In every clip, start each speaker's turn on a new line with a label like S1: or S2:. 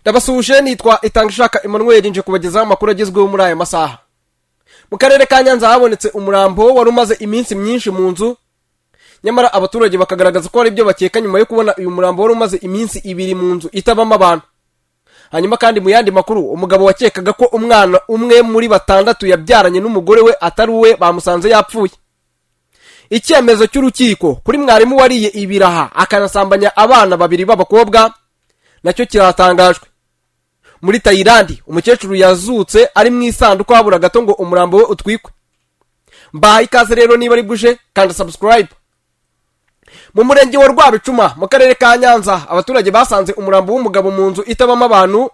S1: Ndabasuje nitwa Itangishaka Emmanuel nje kubagezaho amakuru agezweho muri aya masaha. Mu karere ka Nyanza habonetse umurambo wari umaze iminsi myinshi mu nzu. Nyamara abaturage bakagaragaza ko ari byo bakeka nyuma yo kubona uyu murambo wari umaze iminsi 2 mu nzu itabamo abantu. Hanyuma kandi mu yandi makuru umugabo wakekaga ko umwana umwe muri 6 yabyaranye n'umugore we atari we bamusanze yapfuye. Icyemezo cy'urukiko kuri mwarimu wariye ibiraha akanasambanya abana 2 b'abakobwa nacyo kiratangajwe. Muri Thailand umukecuru yazutse ari mu isanduku habura gato ngo umurambo we utwikwe. Mbaye ikaze rero niba ari buje kandi subscribe. Mu murenge wa Rwabicuma mu karere ka Nyanza abaturage basanze umurambo w'umugabo mu nzu itabamo abantu.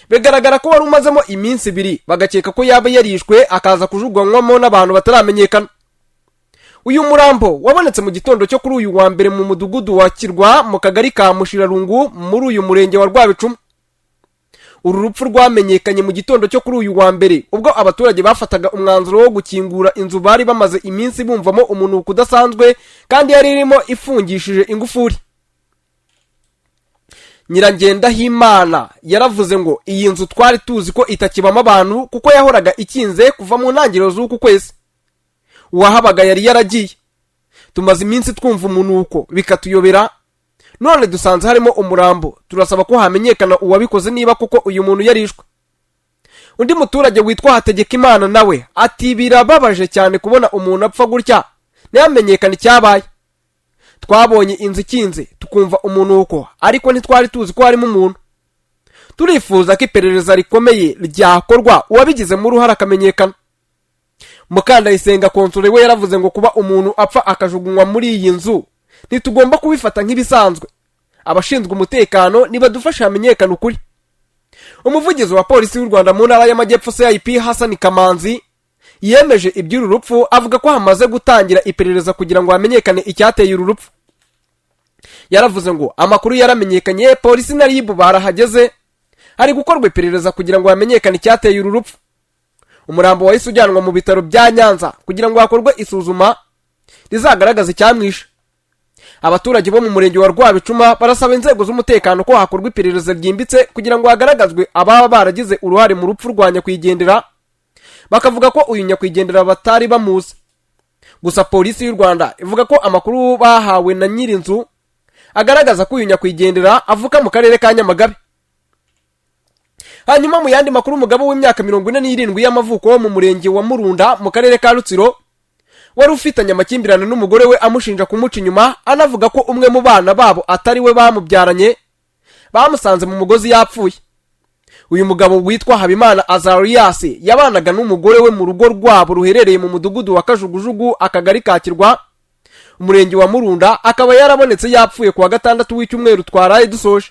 S1: Bigaragara ko wari umazemo iminsi 2 bagakeka ko yaba yarishwe akaza kujugwanwamo n'abantu bataramenyekana. Uyu murambo wabonetse mu gitondo cyo kuri uyu wa mbere mu mudugudu wa Kirwa mu kagari ka Mushirarungu muri uyu murenge wa Rwabicuma. Uru rupfu rwamenyekanye mu gitondo cyo kuri uyu wa mbere ubwo abaturage bafataga umwanzuro wo gukingura inzu bari bamaze iminsi bumvamo umuntu kudasanzwe kandi yari irimo ifungishije ingufuri. Nyirangendahimana yaravuze ngo iyi nzu twari tuzi ko itakibamo abantu kuko yahoraga ikinze kuva mu ntangiriro z'uku kwezi. Uwahabaga yari yaragiye. Tumaze iminsi twumva umunuko bikatuyobera. None dusanze harimo umurambo, turasaba ko hamenyekana uwabikoze niba kuko uyu muntu yarishwe. Undi muturage witwa Hategekimana nawe ati birababaje cyane kubona umuntu apfa gutya ntiyamenyekana icyabaye. Twabonye inzu ikinze tukumva umunuko ariko ntitwari tuzi ko harimo umuntu. Turifuza ko iperereza rikomeye ryakorwa uwabigize mu ruhara akamenyekana. Mukandayisenga konsole we yaravuze ngo kuba umuntu apfa akajugunywa muri iyi nzu nitugomba kubifata nk'ibisanzwe. Abashinzwe umutekano nibadufasha hamenyekana ukuri. Umuvugizi wa polisi y'u Rwanda mu ntara y'Amajyepfo CIP Hassan Kamanzi yemeje iby'uru rupfu avuga ko hamaze gutangira iperereza kugira ngo hamenyekane icyateye uru rupfu. Yaravuze ngo amakuru yaramenyekanye, polisi na RIB barahageze, hari gukorwa iperereza kugira ngo hamenyekane icyateye uru rupfu. Umurambo wahise ujyanwa mu bitaro bya Nyanza kugira ngo hakorwe isuzuma rizagaragaza icyamwishe. Abaturage bo mu murenge wa Rwabicuma barasaba inzego z'umutekano ko hakorwa iperereza ryimbitse kugira ngo hagaragazwe ababa baragize uruhare mu rupfu rwa nyakwigendera. Bakavuga ko uyu nyakwigendera batari bamuzi. Gusa polisi y'u Rwanda ivuga ko amakuru bahawe na nyirinzu agaragaza ko uyu nyakwigendera avuka mu karere ka Nyamagabe. Hanyuma mu yandi makuru umugabo w'imyaka 47 y'amavuko wo mu murenge wa Murunda mu karere ka Rutsiro wari ufitanye amakimbirane n'umugore we amushinja kumuca inyuma anavuga ko umwe mu bana babo atari we bamubyaranye bamusanze mu mugozi yapfuye. Uyu mugabo witwa Habimana Azarias yabanaga n'umugore we mu rugo rwabo ruherereye mu mudugudu wa Kajugujugu akagari ka Kirwa umurenge wa Murunda akaba yarabonetse yapfuye kuwa 6 w'icyumweru twaraye dusoje.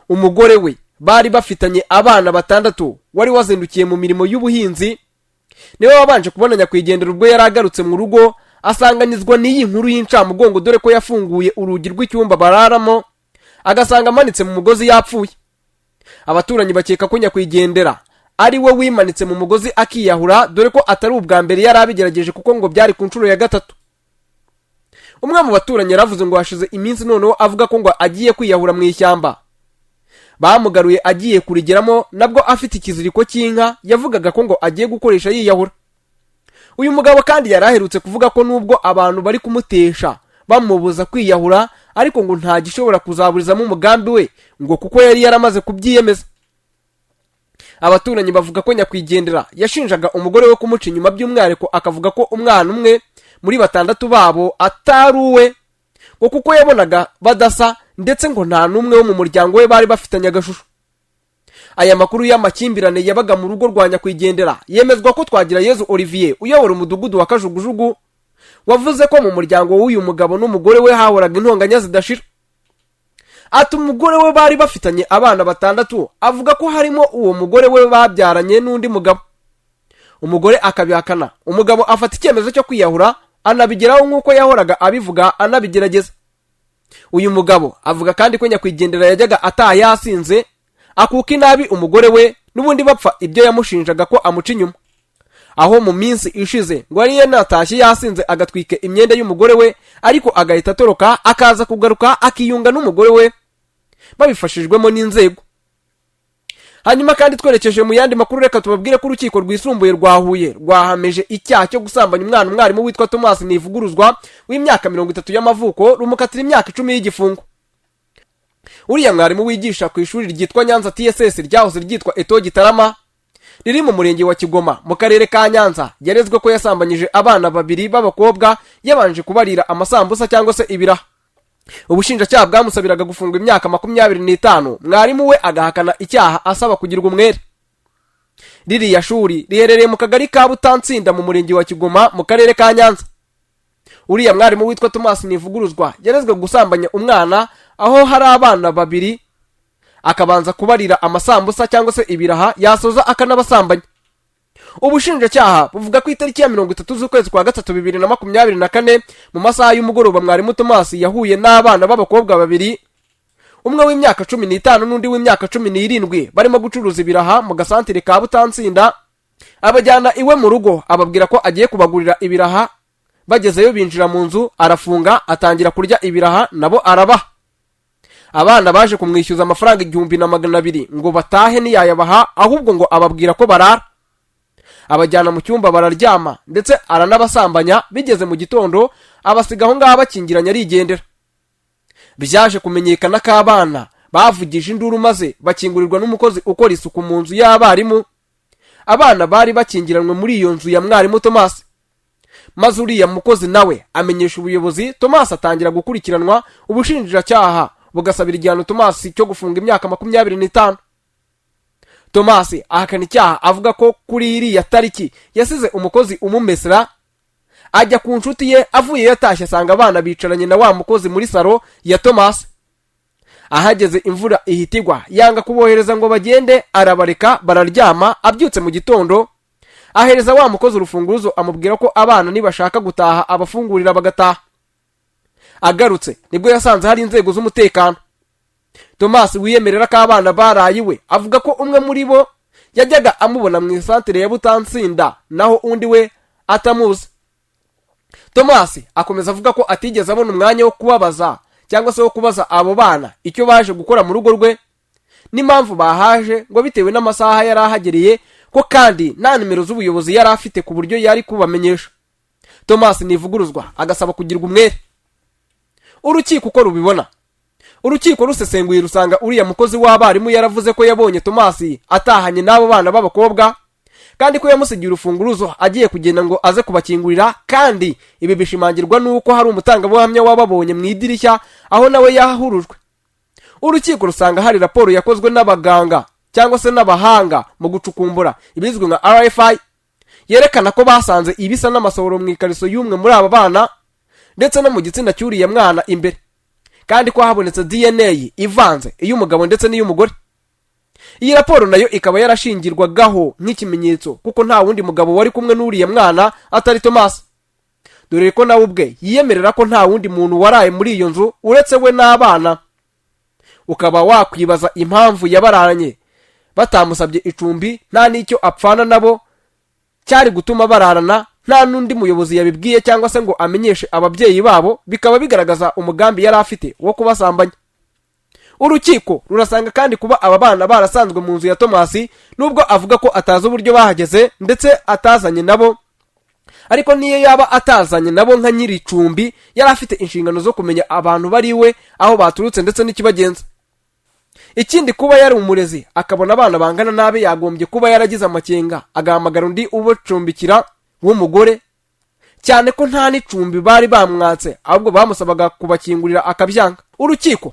S1: Umugore we bari bafitanye abana 6 wari wazindukiye mu mirimo y'ubuhinzi niwe wabanje kubona nyakwigendera ubwo yaragarutse mu rugo asanganizwa n'iyi nkuru y'incamugongo dore ko yafunguye urugi rw'icyumba bararamo agasanga amanitse mu mugozi yapfuye. Abaturanyi bakeka ko nyakwigendera ari we wimanitse mu mugozi akiyahura dore ko atari ubwa mbere yarabigerageje kuko ngo byari ku nshuro ya 3. Umwe mu baturanyi yaravuze ngo hashize iminsi noneho avuga ko ngo agiye kwiyahura mu ishyamba. Bamugaruye agiye kurigeramo nabwo afite ikiziriko cy'inka yavugaga ko ngo agiye gukoresha yiyahura. Uyu mugabo kandi yaraherutse kuvuga ko nubwo abantu bari kumutesha bamubuza kwiyahura ariko ngo nta gishobora kuzaburizamo umugambi we ngo kuko yari yaramaze kubyiyemeza. Abaturanyi bavuga ko nyakwigendera yashinjaga umugore we kumuca inyuma by'umwihariko akavuga ko umwana umwe muri 6 babo atari uwe ngo kuko yabonaga badasa ndetse ngo nta numwe wo mu muryango we bari bafitanye agashusho. Aya makuru y'amakimbirane yabaga mu rugo rwa nyakwigendera yemezwa ko Twagira Yezu Olivier uyobora umudugudu wa Kajugujugu wavuze ko mu muryango w'uyu mugabo n'umugore we hahoraga intonganya zidashira. Ati umugore we bari bafitanye abana 6 avuga ko harimo uwo mugore we babyaranye n'undi mugabo. Umugore akabihakana, umugabo afata icyemezo cyo kwiyahura anabigeraho nk'uko yahoraga abivuga anabigerageza. Uyu mugabo avuga kandi ko nyakwigendera yajyaga ataha yasinze akuka inabi umugore we n'ubundi bapfa ibyo yamushinjaga ko amuca inyuma. Aho mu minsi ishize ngo ari natashye yasinze agatwike imyenda y'umugore we ariko agahita atoroka akaza kugaruka akiyunga n'umugore we babifashijwemo n'inzego. Hanyuma kandi twerekeje mu yandi makuru, reka tubabwire ko urukiko rwisumbuye rwa Huye rwahameje icyaha cyo gusambanya umwana umwarimu witwa Thomas Nivuguruzwa w'imyaka 30 y'amavuko, rumukatira imyaka 10 y'igifungo. Uriya mwarimu wigisha ku ishuri ryitwa Nyanza TSS ryahoze ryitwa Eto Gitarama riri mu murenge wa Kigoma mu karere ka Nyanza, yarezwe ko yasambanyije abana babiri b'abakobwa yabanje kubarira amasambusa cyangwa se ibiraha. Ubushinjacyaha bwamusabiraga gufungwa imyaka 25, mwarimu we agahakana icyaha asaba kugirwa umwere. Ririya shuri riherereye mu kagari ka Butansinda mu murenge wa Kigoma mu karere ka Nyanza. Uriya mwarimu witwa Thomas Nivuguruzwa yarezwe gusambanya umwana aho hari abana babiri, akabanza kubarira amasambusa cyangwa se ibiraha, yasoza akanabasambanya. Ubushinjacyaha buvuga ko itariki ya 30 z'ukwezi kwa gatatu 2024 mu masaha y'umugoroba mwarimu Thomas yahuye n'abana b'abakobwa babiri, umwe w'imyaka 15 n'undi w'imyaka 17, barimo gucuruza ibiraha mu gasantere ka Butansinda. Abajyana iwe mu rugo ababwira ko agiye kubagurira ibiraha. Bagezeyo binjira mu nzu, arafunga atangira kurya ibiraha, nabo arabaha. Abana baje kumwishyuza amafaranga 1200 ngo batahe niyayabaha, ahubwo ngo ababwira ko barara. Abajyana mu cyumba bararyama ndetse aranabasambanya. Bigeze mu gitondo abasigaho ngaho bakingiranya arigendera. Byaje kumenyekana ko abana bavugije induru maze bakingurirwa n'umukozi ukora isuku mu nzu y'abarimu. Abana bari bakingiranwe muri iyo nzu ya mwarimu Thomas. Maze uriya mukozi nawe amenyesha ubuyobozi. Thomas atangira gukurikiranwa, ubushinjacyaha bugasabira igihano Thomas cyo gufunga imyaka 25. Thomas ahakana icyaha, avuga ko kuri iriya tariki yasize umukozi umumesera, ajya ku nshuti ye, avuye yatashye asanga abana bicaranye na wa mukozi muri saro ya Thomas. Ahageze imvura ihitigwa, yanga kubohereza ngo bagende, arabareka bararyama. Abyutse mu gitondo ahereza wa mukozi urufunguzo, amubwira ko abana nibashaka gutaha abafungurira bagataha. Agarutse nibwo yasanze hari inzego z'umutekano. Thomas wiyemerera ko abana baraye iwe, avuga ko umwe muri bo yajyaga amubona mu isantere ya Butansinda naho undi we atamuzi. Thomas akomeza avuga ko atigeze abona umwanya wo kubabaza cyangwa se wo kubaza abo bana icyo baje gukora mu rugo rwe n'impamvu bahaje, ngo bitewe n'amasaha yari ahagereye, ko kandi nta nimero z'ubuyobozi yari afite ku buryo yari kubamenyesha. Thomas Nivuguruzwa agasaba kugirwa umwere. Urukiko uko rubibona, urukiko rusesenguye rusanga uriya mukozi w'abarimu yaravuze ko yabonye Thomas atahanye n'abo bana b'abakobwa, kandi ko yamusigiye urufunguruzo agiye kugenda ngo aze kubakingurira. Kandi ibi bishimangirwa nuko hari umutangabuhamya wababonye mu idirishya aho nawe yahurujwe. Urukiko rusanga hari raporo yakozwe n'abaganga cyangwa se n'abahanga mu gucukumbura ibizwi nka RFI, yerekana ko basanze ibisa n'amasohoro mu ikariso y'umwe muri aba bana ndetse no mu gitsina cy'uriya mwana imbere, kandi ko habonetse DNA ivanze iy'umugabo ndetse n'iy'umugore. Iyi raporo nayo ikaba yarashingirwagaho nk'ikimenyetso kuko nta wundi mugabo wari kumwe n'uriya mwana atari Thomas, dore ko nawe ubwe yiyemerera ko nta wundi muntu waraye muri iyo nzu uretse we n'abana. Ukaba wakwibaza impamvu yabararanye batamusabye icumbi, nta n'icyo apfana nabo cyari gutuma bararana, nta n'undi muyobozi yabibwiye cyangwa se ngo amenyeshe ababyeyi babo, bikaba bigaragaza umugambi yari afite wo kubasambanya. Urukiko rurasanga kandi kuba aba bana barasanzwe mu nzu ya Thomas, nubwo avuga ko atazi uburyo bahageze ndetse atazanye nabo, ariko niyo yaba atazanye nabo nka nyiri icumbi, yari afite inshingano zo kumenya abantu bari we aho baturutse ndetse n'ikibagenza. Ikindi, kuba yari umurezi akabona abana bangana nabe, yagombye kuba yaragize amakenga agahamagara undi ubacumbikira w'umugore, cyane ko nta n'icumbi bari bamwatse, ahubwo bamusabaga kubakingurira akabyanga. Urukiko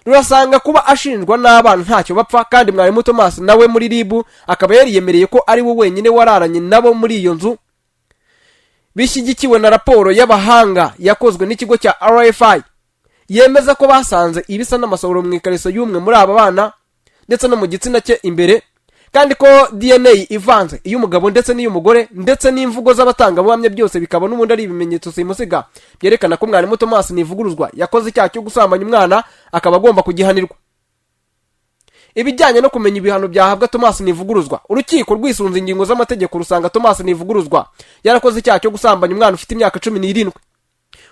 S1: rurasanga kuba ashinjwa n'abana ntacyo bapfa, kandi mwarimu Thomas nawe muri ribu akaba yariyemereye ko ari we wenyine wararanye nabo muri iyo nzu, bishyigikiwe na raporo y'abahanga yakozwe n'ikigo cya RFI yemeza ko basanze ibisa n'amasohoro mu ikariso y'umwe muri aba bana ndetse no mu gitsina cye imbere, kandi ko DNA ivanze iy'umugabo ndetse n'iy'umugore ndetse n'imvugo z'abatangabuhamya byose bikaba n'ubundi ari ibimenyetso simusiga byerekana ko mwarimu Thomas Nivuguruzwa yakoze icyaha cyo gusambanya umwana, akaba agomba kugihanirwa. Ibijyanye no kumenya ibihano byahabwa Thomas Nivuguruzwa, urukiko rwisunze ingingo z'amategeko rusanga Thomas Nivuguruzwa yarakoze icyaha cyo gusambanya umwana ufite imyaka 17.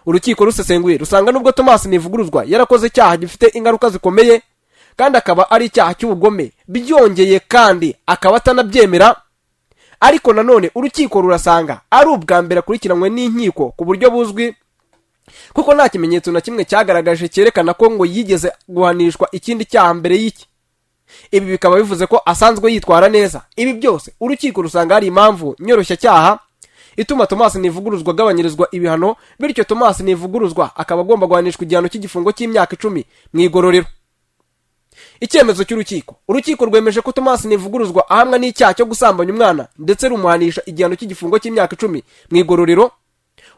S1: Urukiko rusesenguye rusanga nubwo Thomas Nivuguruzwa yarakoze icyaha gifite ingaruka zikomeye kandi akaba ari icyaha cy'ubugome, byongeye kandi akaba atanabyemera, ariko nanone urukiko rurasanga ari ubwa mbere akurikiranywe n'inkiko ku buryo buzwi, kuko nta kimenyetso na kimwe cyagaragaje cyerekana ko ngo yigeze guhanishwa ikindi cyaha mbere y'iki. Ibi bikaba bivuze ko asanzwe yitwara neza. Ibi byose urukiko rusanga hari impamvu nyoroshyacyaha ituma Thomas Ntivuguruzwa agabanyirizwa ibihano, bityo Thomas Ntivuguruzwa akaba agomba guhanishwa igihano cy'igifungo cy'imyaka 10 mu igororero. Icyemezo cy'urukiko. Urukiko rwemeje ko Thomas Ntivuguruzwa ahamwa n'icyaha cyo gusambanya umwana ndetse rumuhanisha igihano cy'igifungo cy'imyaka 10 mu igororero.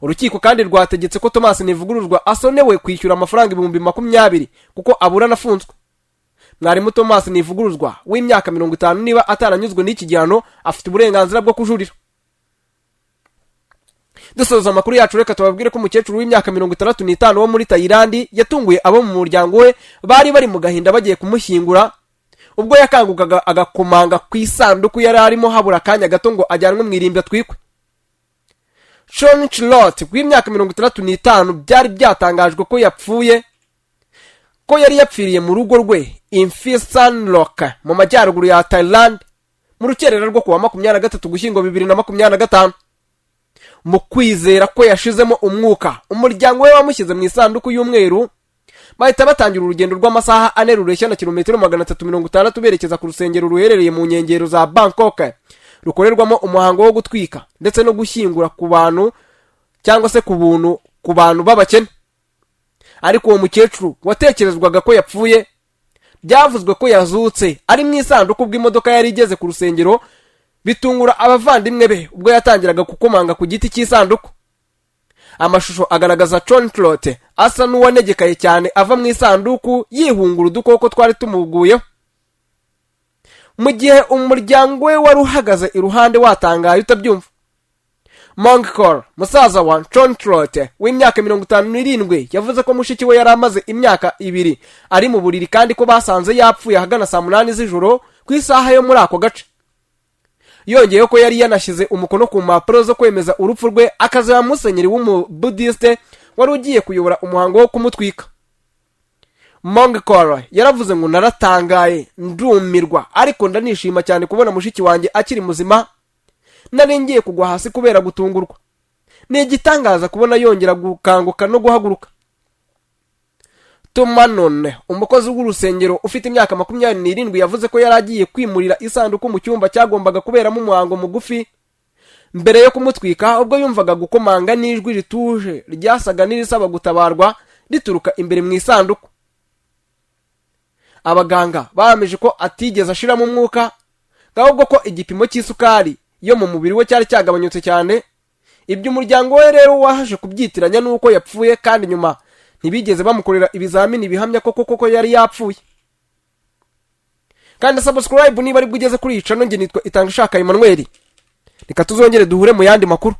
S1: Urukiko kandi rwategetse ko Thomas Ntivuguruzwa asonewe kwishyura amafaranga 20,000 kuko aburana afunzwe. Mwarimu Thomas Ntivuguruzwa w'imyaka 50 niba ataranyuzwe n'iki gihano afite uburenganzira bwo kujurira. Dusoza amakuru yacu, reka tubabwire ko umukecuru w'imyaka 65 wo muri Thailand yatunguye abo mu muryango we bari mu gahinda bagiye kumushyingura, ubwo yakangukaga agakomanga ku isanduku yari arimo habura akanya gato ngo ajyanwe mu irimbi atwikwe. Sean Charlotte w'imyaka 65 byari byatangajwe ko yapfuye, ko yari yapfiriye mu rugo rwe Infisan Rock mu majyaruguru ya Thailand mu rukerera rwo kuwa 23 Ugushyingo 2025. Mu kwizera ko yashizemo umwuka, umuryango we wamushyize mu isanduku y'umweru, bahita batangira urugendo rw'amasaha 4 rureshya na kilometero 360 berekeza ku rusengero ruherereye mu nkengero za Bangkok rukorerwamo umuhango wo gutwika ndetse no gushyingura ku bantu cyangwa se ku buntu ku bantu b'abakene. Ariko uwo mukecuru watekerezwaga ko yapfuye, byavuzwe ko yazutse ari mu isanduku bw'imodoka yari igeze ku rusengero, bitungura abavandimwe be ubwo yatangiraga gukomanga ku giti cy'isanduku. Amashusho agaragaza John Clote asa n'uwanegekaye cyane ava mu isanduku yihungura udukoko twari tumuguyeho. Mu gihe umuryango we wari uhagaze iruhande watangaye utabyumva. Monkcor, musaza wa John Clote w'imyaka 57 yavuze ko mushiki we yari amaze imyaka 2 ari mu buriri kandi ko basanze yapfuye ahagana saa 8 z'ijoro ku isaha yo muri ako gace. Yongeyeho ko yari yanashyize umukono ku mpapuro zo kwemeza urupfu rwe, akaza musenyeri w'umubudiste wari ugiye kuyobora umuhango wo kumutwika. Monkcor yaravuze ngo naratangaye, ndumirwa, ariko ndanishima cyane kubona mushiki wanjye akiri muzima. Nari ngiye kugwa hasi kubera gutungurwa. Ni igitangaza kubona yongera gukanguka no guhaguruka. Tomanon, umukozi w'urusengero ufite imyaka 27 yavuze ko yari agiye kwimurira isanduku mu cyumba cyagombaga kuberamo umuhango mugufi mbere yo kumutwika, ubwo yumvaga gukomanga n'ijwi rituje ryasaga n'irisaba gutabarwa rituruka imbere mu isanduku. Abaganga bahamije ko atigeze ashiramo umwuka, ahubwo ko igipimo cy'isukari yo mu mubiri we cyari cyagabanyutse cyane. Ibyo umuryango we rero wahaje kubyitiranya nuko yapfuye, kandi nyuma ntibigeze bamukorera ibizamini bihamya koko yari yapfuye. Kandi subscribe niba ari bugeze kuri iyi channel. Nge nitwa Itangishaka Emmanuel. Reka tuzongere duhure mu yandi makuru.